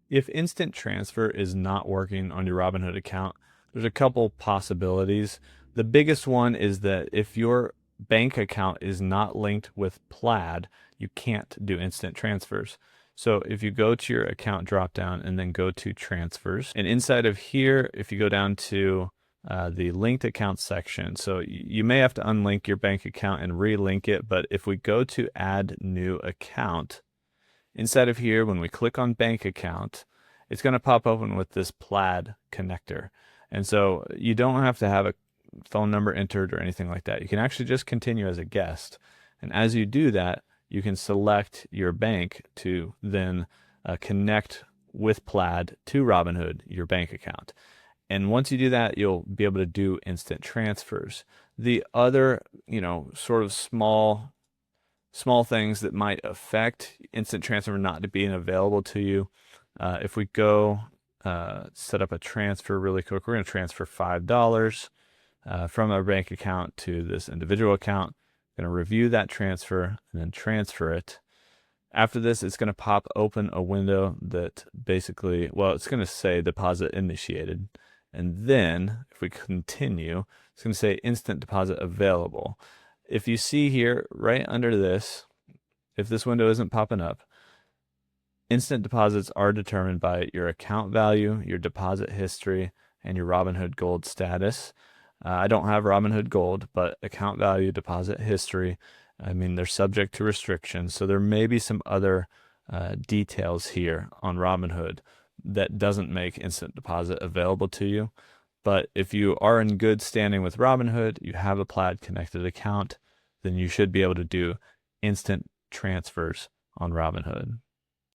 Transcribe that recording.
If instant transfer is not working on your Robinhood account, there's a couple possibilities. The biggest one is that if your bank account is not linked with Plaid, you can't do instant transfers. So if you go to your account dropdown and then go to transfers, and inside of here, if you go down to the linked account section, so you may have to unlink your bank account and relink it, but if we go to add new account, inside of here, when we click on bank account, it's going to pop open with this Plaid connector. And so you don't have to have a phone number entered or anything like that. You can actually just continue as a guest. And as you do that, you can select your bank to then connect with Plaid to Robinhood, your bank account. And once you do that, you'll be able to do instant transfers. The other, sort of small things that might affect instant transfer not being available to you. If we go set up a transfer really quick, we're going to transfer $5 from our bank account to this individual account. Going to review that transfer and then transfer it. After this, it's going to pop open a window that basically, well, it's going to say deposit initiated. And then if we continue, it's going to say instant deposit available. If you see here right under this, if this window isn't popping up, instant deposits are determined by your account value, your deposit history, and your Robinhood Gold status. I don't have Robinhood Gold, but account value, deposit history, they're subject to restrictions. So there may be some other details here on Robinhood that doesn't make instant deposit available to you. But if you are in good standing with Robinhood, you have a Plaid connected account, then you should be able to do instant transfers on Robinhood.